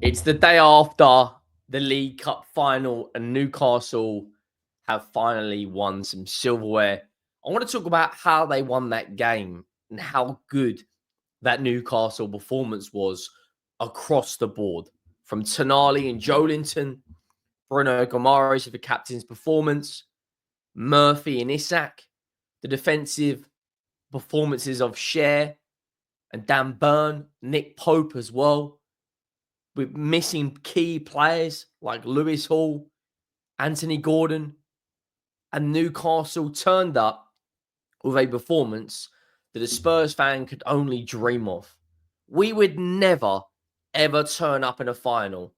It's the day after the League Cup final, and Newcastle have finally won some silverware. I want to talk about how they won that game and how good that Newcastle performance was across the board. From Tonali and Joelinton, Bruno Guimarães for the captain's performance, Murphy and Isak, the defensive performances of Schär and Dan Burn, Nick Pope as well. With missing key players like Lewis Hall, Antony Gordon, and Newcastle turned up with a performance that a Spurs fan could only dream of. We would never, ever turn up in a final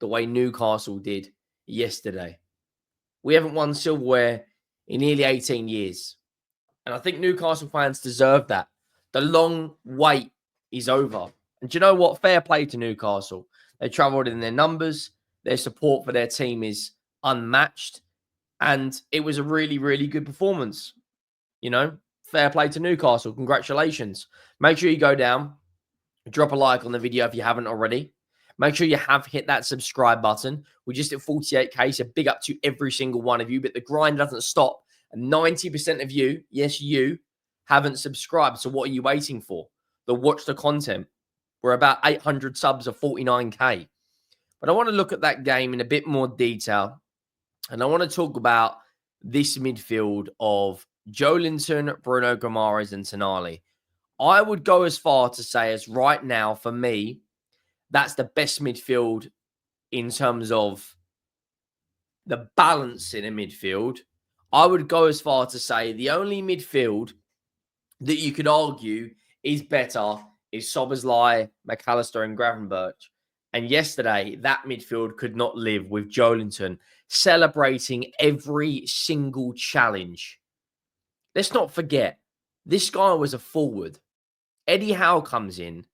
the way Newcastle did yesterday. We haven't won silverware in nearly 18 years. And I think Newcastle fans deserve that. The long wait is over. And do you know what? Fair play to Newcastle. They travelled in their numbers. Their support for their team is unmatched. And it was a really, really good performance. You know, fair play to Newcastle. Congratulations. Make sure you go down, drop a like on the video if you haven't already. Make sure you have hit that subscribe button. We're just at 48K, so big up to every single one of you. But the grind doesn't stop. And 90% of you, yes, you, haven't subscribed. So what are you waiting for? Watch the content. We're about 800 subs of 49K. But I want to look at that game in a bit more detail. And I want to talk about this midfield of Joelinton, Bruno Guimarães, and Tonali. I would go as far to say as right now, for me, that's the best midfield in terms of the balance in a midfield. I would go as far to say the only midfield that you could argue is better is Szoboszlai, McAllister, and Gravenberch. And yesterday, that midfield could not live with Joelinton celebrating every single challenge. Let's not forget, this guy was a forward. Eddie Howe comes in,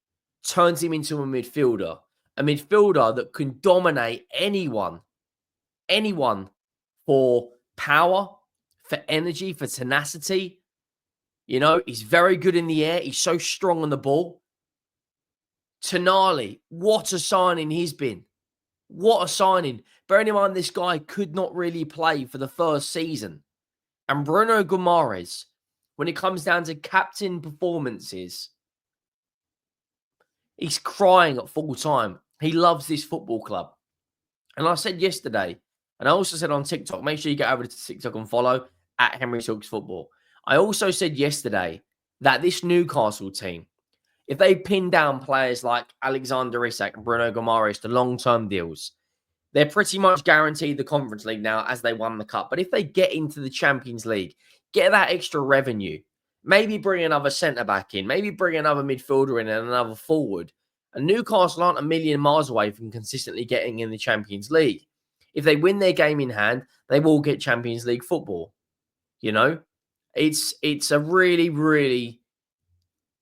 turns him into a midfielder that can dominate anyone for power, for energy, for tenacity. You know, he's very good in the air. He's so strong on the ball. Tonali, what a signing he's been. What a signing. Bearing in mind, this guy could not really play for the first season. And Bruno Guimarães, when it comes down to captain performances, he's crying at full time. He loves this football club. And I said yesterday, and I also said on TikTok, make sure you get over to TikTok and follow at Henry Talks Football. I also said yesterday that this Newcastle team, if they pin down players like Alexander Isak and Bruno Guimarães to long-term deals, they're pretty much guaranteed the Conference League now as they won the Cup. But if they get into the Champions League, get that extra revenue, maybe bring another centre-back in, maybe bring another midfielder in and another forward, and Newcastle aren't a million miles away from consistently getting in the Champions League. If they win their game in hand, they will get Champions League football. You know, it's a really, really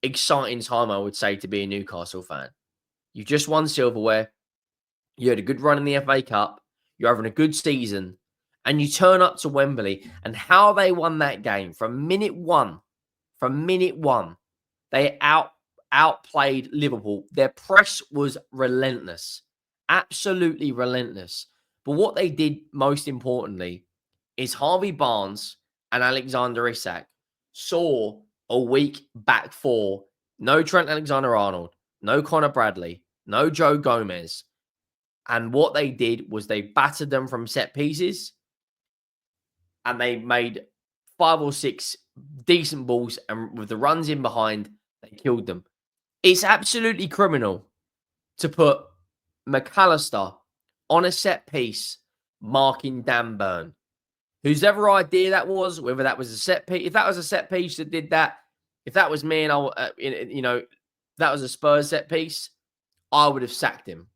exciting time, I would say, to be a Newcastle fan. You just won silverware. You had a good run in the FA Cup. You're having a good season. And you turn up to Wembley. And how they won that game from minute one, they outplayed Liverpool. Their press was relentless. Absolutely relentless. But what they did most importantly is Harvey Barnes and Alexander Isak saw a weak back four. No Trent Alexander-Arnold, no Connor Bradley, no Joe Gomez. And what they did was they battered them from set pieces and they made 5 or 6 decent balls, and with the runs in behind, they killed them. It's absolutely criminal to put McAllister on a set piece marking Dan Burn. Whose ever idea that was, whether that was a set piece, if that was a set piece that did that, if that was me and that was a Spurs set piece, I would have sacked him.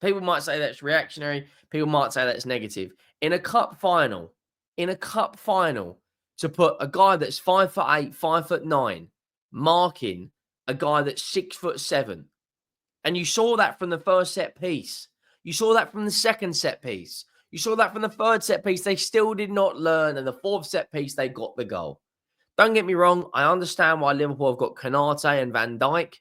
People might say that's reactionary. People might say that's negative. In a cup final, to put a guy that's 5'8", 5'9", marking a guy that's 6'7", and you saw that from the first set piece. You saw that from the second set piece. You saw that from the third set piece. They still did not learn. And the fourth set piece, they got the goal. Don't get me wrong. I understand why Liverpool have got Konate and Van Dijk.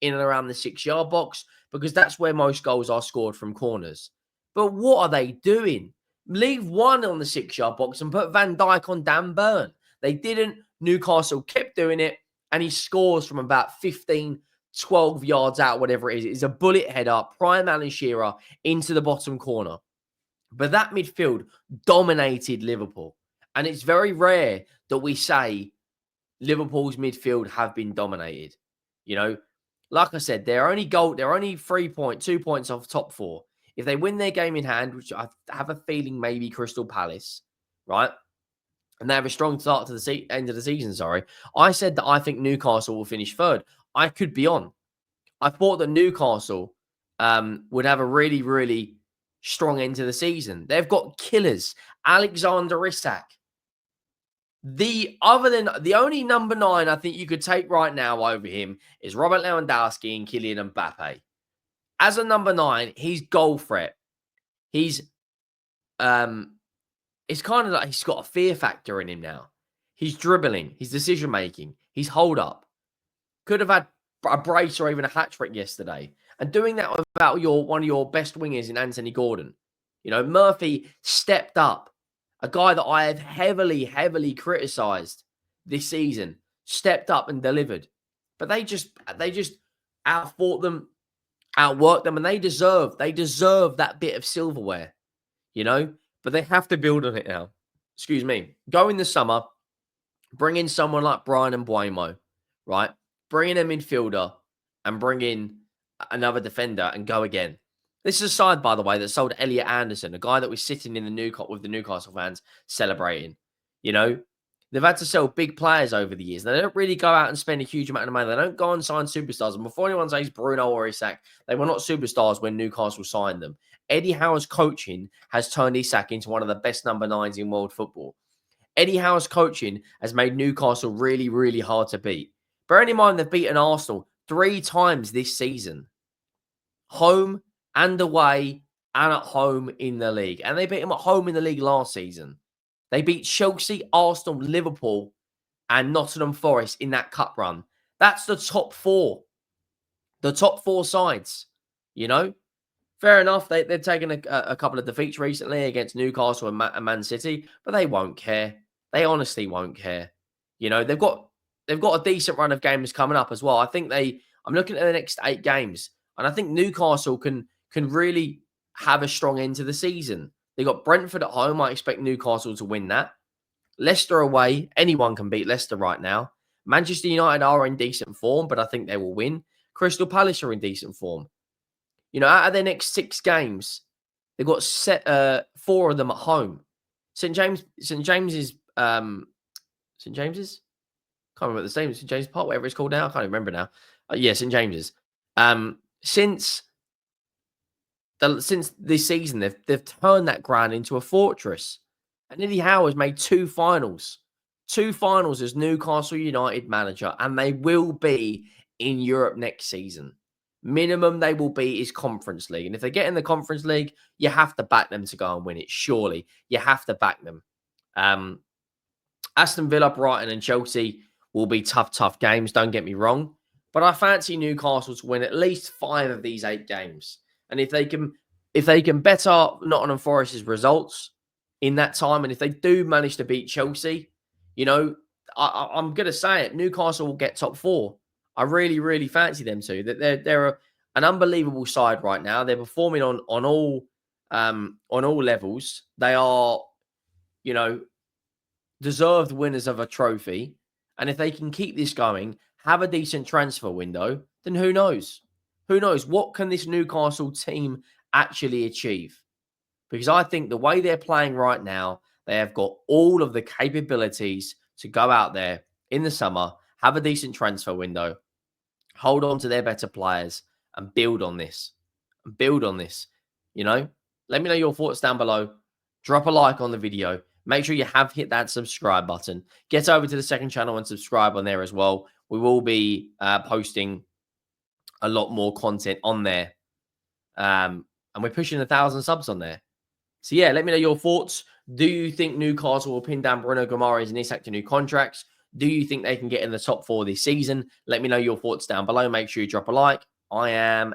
in and around the 6-yard box because that's where most goals are scored from corners. But what are they doing? Leave one on the 6-yard box and put Van Dijk on Dan Burn. They didn't. Newcastle kept doing it, and he scores from about 15, 12 yards out, whatever it is. It's a bullet header, prime Alan Shearer into the bottom corner. But that midfield dominated Liverpool. And it's very rare that we say Liverpool's midfield have been dominated. You know, like I said, they're only 2 points off top 4. If they win their game in hand, which I have a feeling maybe Crystal Palace, right? And they have a strong start to the end of the season, sorry. I said that I think Newcastle will finish 3rd. I could be on. I thought that Newcastle would have a really, really strong end to the season. They've got killers. Alexander Isak. The only number 9 I think you could take right now over him is Robert Lewandowski and Kylian Mbappe. As a number 9, he's goal threat. It's kind of like he's got a fear factor in him now. He's dribbling, he's decision making, he's hold up. Could have had a brace or even a hat trick yesterday. And doing that without one of your best wingers in Antony Gordon. You know, Murphy stepped up. A guy that I have heavily, heavily criticised this season, stepped up and delivered. But they just outfought them, outworked them, and they deserve that bit of silverware, you know? But they have to build on it now. Excuse me. Go in the summer, bring in someone like Brian Mbeumo, right? Bring in a midfielder and bring in another defender and go again. This is a side, by the way, that sold Elliot Anderson, a guy that was sitting in with the Newcastle fans celebrating. You know, they've had to sell big players over the years. They don't really go out and spend a huge amount of money. They don't go and sign superstars. And before anyone says Bruno or Isak, they were not superstars when Newcastle signed them. Eddie Howe's coaching has turned Isak into one of the best number 9s in world football. Eddie Howe's coaching has made Newcastle really, really hard to beat. Bearing in mind they've beaten Arsenal 3 times this season. Home and away and at home in the league. And they beat them at home in the league last season. They beat Chelsea, Arsenal, Liverpool, and Nottingham Forest in that cup run. That's the top 4. The top 4 sides, you know? Fair enough, they've taken a couple of defeats recently against Newcastle and Man City, but they won't care. They honestly won't care. You know, they've got a decent run of games coming up as well. I think I'm looking at the next 8 games, and I think Newcastle can really have a strong end to the season. They got Brentford at home. I expect Newcastle to win that. Leicester away. Anyone can beat Leicester right now. Manchester United are in decent form, but I think they will win. Crystal Palace are in decent form. You know, out of their next 6 games, they've got 4 of them at home. St. James's? Can't remember the name. St. James Park, whatever it's called now. I can't remember now. Yeah, St. James's. Since this season, they've turned that ground into a fortress. And Eddie Howe has made 2 finals. 2 finals as Newcastle United manager, and they will be in Europe next season. Minimum they will be is Conference League. And if they get in the Conference League, you have to back them to go and win it. Surely. You have to back them. Aston Villa, Brighton and Chelsea will be tough games. Don't get me wrong. But I fancy Newcastle to win at least 5 of these 8 games. And if they can better Nottingham Forest's results in that time, and if they do manage to beat Chelsea, you know, I'm going to say it, Newcastle will get top 4. I really, really fancy them to. That they're an unbelievable side right now. They're performing on all levels. They are, you know, deserved winners of a trophy. And if they can keep this going, have a decent transfer window, then who knows? Who knows? What can this Newcastle team actually achieve? Because I think the way they're playing right now, they have got all of the capabilities to go out there in the summer, have a decent transfer window, hold on to their better players and build on this. You know, let me know your thoughts down below. Drop a like on the video. Make sure you have hit that subscribe button. Get over to the second channel and subscribe on there as well. We will be posting a lot more content on there. And we're pushing 1,000 subs on there. So yeah, let me know your thoughts. Do you think Newcastle will pin down Bruno Guimarães and Isak to new contracts? Do you think they can get in the top 4 this season? Let me know your thoughts down below. Make sure you drop a like. I am